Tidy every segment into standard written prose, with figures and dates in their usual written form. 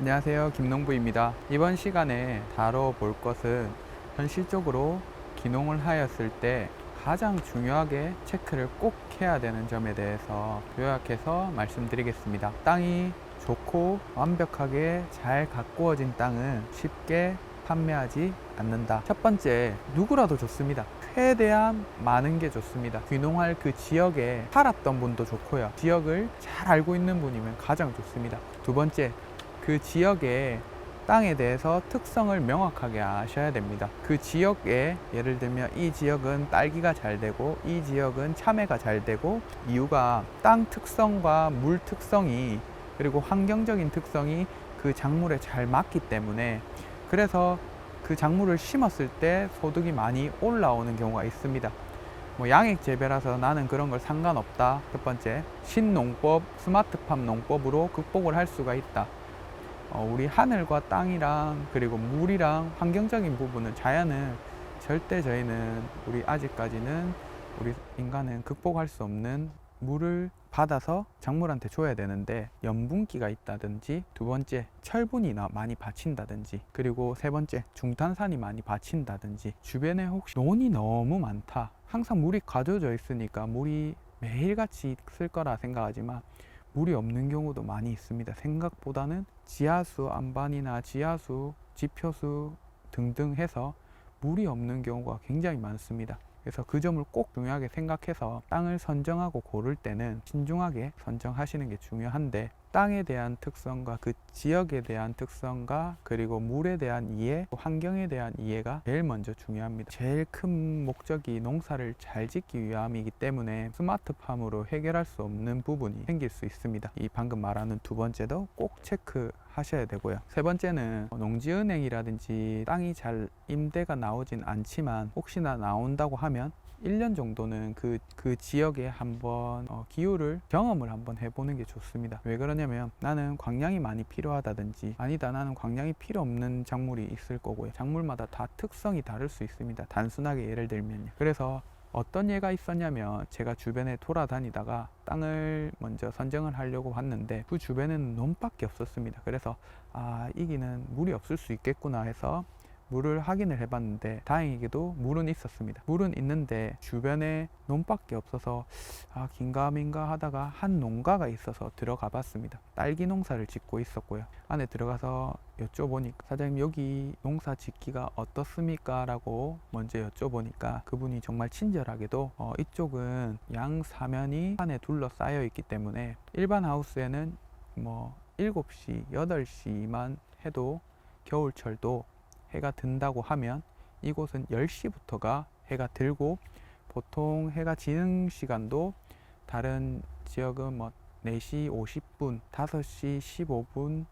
안녕하세요, 김농부입니다. 이번 시간에 다뤄볼 것은 현실적으로 기농을 하였을 때 가장 중요하게 체크를 꼭 해야 되는 점에 대해서 요약해서 말씀드리겠습니다. 땅이 좋고 완벽하게 잘 가꾸어진 땅은 쉽게 판매하지 않는다. 첫 번째, 누구라도 좋습니다. 최대한 많은 게 좋습니다. 귀농할 그 지역에 살았던 분도 좋고요. 지역을 잘 알고 있는 분이면 가장 좋습니다. 두 번째, 그 지역의 땅에 대해서 특성을 명확하게 아셔야 됩니다. 그 지역에 예를 들면 이 지역은 딸기가 잘 되고 이 지역은 참외가 잘 되고, 이유가 땅 특성과 물 특성이 그리고 환경적인 특성이 그 작물에 잘 맞기 때문에, 그래서 그 작물을 심었을 때 소득이 많이 올라오는 경우가 있습니다. 양액 재배라서 나는 그런 걸 상관없다. 첫 번째, 신농법, 스마트팜 농법으로 극복을 할 수가 있다. 우리 하늘과 땅이랑 그리고 물이랑 환경적인 부분은, 자연은 절대 저희는 아직까지는 우리 인간은 극복할 수 없는, 물을 받아서 작물한테 줘야 되는데 염분기가 있다든지, 두 번째 철분이 많이 받친다든지, 그리고 세 번째 중탄산이 많이 받친다든지, 주변에 혹시 논이 너무 많다, 항상 물이 가져져 있으니까 물이 매일같이 쓸 거라 생각하지만 물이 없는 경우도 많이 있습니다. 생각보다는 지하수 안반이나 지하수, 지표수 등등 해서 물이 없는 경우가 굉장히 많습니다. 그래서 그 점을 꼭 중요하게 생각해서 땅을 선정하고 고를 때는 신중하게 선정하시는 게 중요한데, 땅에 대한 특성과 그 지역에 대한 특성과 그리고 물에 대한 이해, 환경에 대한 이해가 제일 먼저 중요합니다. 제일 큰 목적이 농사를 잘 짓기 위함이기 때문에 스마트팜으로 해결할 수 없는 부분이 생길 수 있습니다. 이 방금 말하는 두 번째도 꼭 체크하셔야 되고요. 세 번째는 농지은행이라든지 땅이 잘 임대가 나오진 않지만 혹시나 나온다고 하면 1년 정도는 그 지역에 한번 기후를 경험을 한번 해보는 게 좋습니다. 왜 그러냐면, 나는 광량이 많이 필요하다든지, 아니다 나는 광량이 필요 없는 작물이 있을 거고요. 작물마다 다 특성이 다를 수 있습니다. 단순하게 예를 들면요. 그래서 어떤 예가 있었냐면, 제가 주변에 돌아다니다가 땅을 먼저 선정을 하려고 왔는데 그 주변에는 논밖에 없었습니다. 그래서 이기는 물이 없을 수 있겠구나 해서 물을 확인을 해봤는데 다행히도 물은 있었습니다. 물은 있는데 주변에 논밖에 없어서 긴가민가 하다가 한 농가가 있어서 들어가 봤습니다. 딸기 농사를 짓고 있었고요. 안에 들어가서 여쭤보니까, 사장님 여기 농사 짓기가 어떻습니까? 라고 먼저 여쭤보니까 그분이 정말 친절하게도 이쪽은 양 사면이 산에 둘러싸여 있기 때문에 일반 하우스에는 7시, 8시만 해도 겨울철도 해가 든다고 하면, 이곳은 10시부터가 해가 들고, 보통 해가 지는 시간도 다른 지역은 4시 50분, 5시 15분,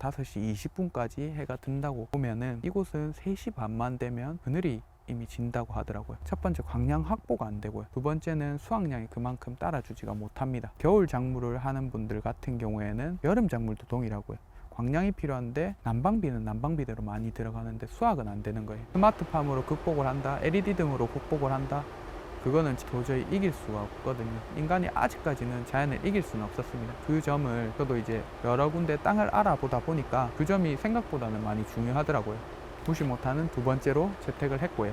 5시 20분까지 해가 든다고 보면은, 이곳은 3시 반만 되면 그늘이 이미 진다고 하더라고요. 첫 번째, 광량 확보가 안 되고요. 두 번째는 수확량이 그만큼 따라주지가 못합니다. 겨울 작물을 하는 분들 같은 경우에는 여름 작물도 동일하고요. 광량이 필요한데 난방비는 난방비대로 많이 들어가는데 수확은 안 되는 거예요. 스마트팜으로 극복을 한다, LED 등으로 극복을 한다, 그거는 도저히 이길 수가 없거든요. 인간이 아직까지는 자연을 이길 수는 없었습니다. 그 점을 저도 이제 여러 군데 땅을 알아보다 보니까 그 점이 생각보다는 많이 중요하더라고요. 무시 못하는 두 번째로 채택을 했고요.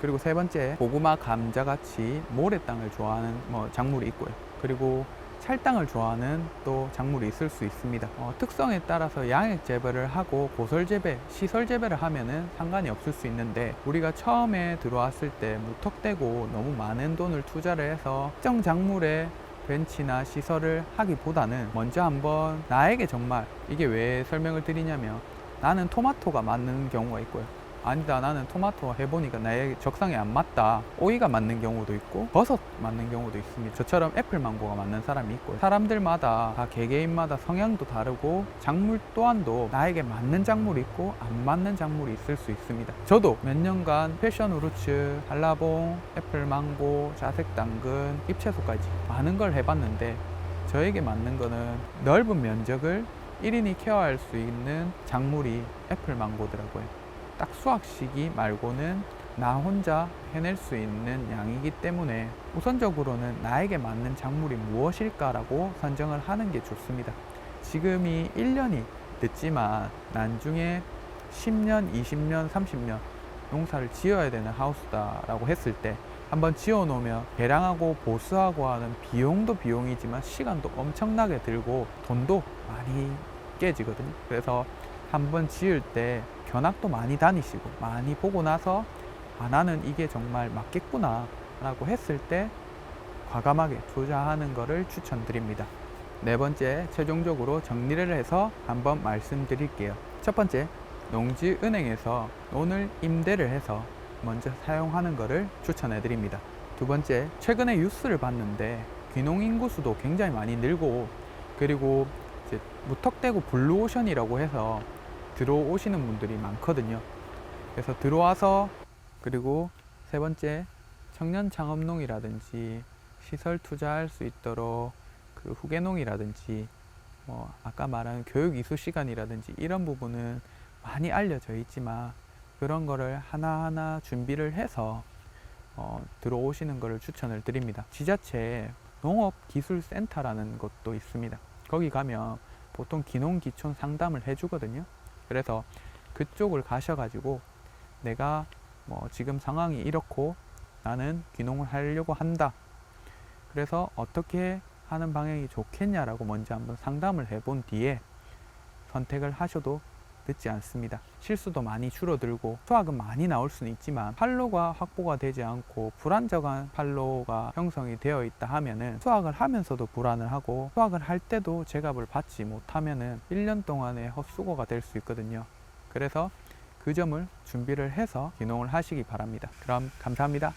그리고 세 번째, 고구마, 감자같이 모래땅을 좋아하는 작물이 있고요. 그리고 찰땅을 좋아하는 또 작물이 있을 수 있습니다. 특성에 따라서 양액 재배를 하고 고설 재배, 시설 재배를 하면은 상관이 없을 수 있는데, 우리가 처음에 들어왔을 때 무턱대고 너무 많은 돈을 투자를 해서 특정 작물에 벤치나 시설을 하기보다는 먼저 한번 나에게 정말, 이게 왜 설명을 드리냐면, 나는 토마토가 맞는 경우가 있고요. 아니다 나는 토마토 해보니까 나의 적성에 안 맞다, 오이가 맞는 경우도 있고 버섯 맞는 경우도 있습니다. 저처럼 애플망고가 맞는 사람이 있고요. 사람들마다 다 개개인마다 성향도 다르고 작물 또한도 나에게 맞는 작물이 있고 안 맞는 작물이 있을 수 있습니다. 저도 몇 년간 패션후르츠, 한라봉, 애플망고, 자색당근, 잎채소까지 많은 걸 해봤는데, 저에게 맞는 거는 넓은 면적을 1인이 케어할 수 있는 작물이 애플망고더라고요. 딱 수확 시기 말고는 나 혼자 해낼 수 있는 양이기 때문에 우선적으로는 나에게 맞는 작물이 무엇일까라고 선정을 하는 게 좋습니다. 지금이 1년이 듣지만 나중에 10년, 20년, 30년 농사를 지어야 되는 하우스다라고 했을 때 한번 지어 놓으면 개량하고 보수하고 하는 비용도 비용이지만 시간도 엄청나게 들고 돈도 많이 깨지거든요. 그래서 한번 지을 때 견학도 많이 다니시고 많이 보고 나서 아, 나는 이게 정말 맞겠구나 라고 했을 때 과감하게 투자하는 것을 추천드립니다. 네 번째, 최종적으로 정리를 해서 한번 말씀드릴게요. 첫 번째, 농지은행에서 논을 임대를 해서 먼저 사용하는 것을 추천해 드립니다. 두 번째, 최근에 뉴스를 봤는데 귀농 인구수도 굉장히 많이 늘고, 그리고 이제 무턱대고 블루오션이라고 해서 들어오시는 분들이 많거든요. 그래서 들어와서, 그리고 세 번째, 청년 창업농이라든지 시설 투자할 수 있도록 그 후계농이라든지 아까 말한 교육 이수 시간이라든지 이런 부분은 많이 알려져 있지만 그런 거를 하나하나 준비를 해서 들어오시는 것을 추천을 드립니다. 지자체에 농업기술센터라는 것도 있습니다. 거기 가면 보통 기농기촌 상담을 해주거든요. 그래서 그쪽을 가셔가지고 내가 지금 상황이 이렇고 나는 귀농을 하려고 한다. 그래서 어떻게 하는 방향이 좋겠냐라고 먼저 한번 상담을 해본 뒤에 선택을 하셔도 늦지 않습니다. 실수도 많이 줄어들고 수확은 많이 나올 수는 있지만 판로가 확보가 되지 않고 불안정한 판로가 형성이 되어 있다 하면은 수확을 하면서도 불안을 하고 수확을 할 때도 제값을 받지 못하면은 1년 동안의 헛수고가 될 수 있거든요. 그래서 그 점을 준비를 해서 귀농을 하시기 바랍니다. 그럼 감사합니다.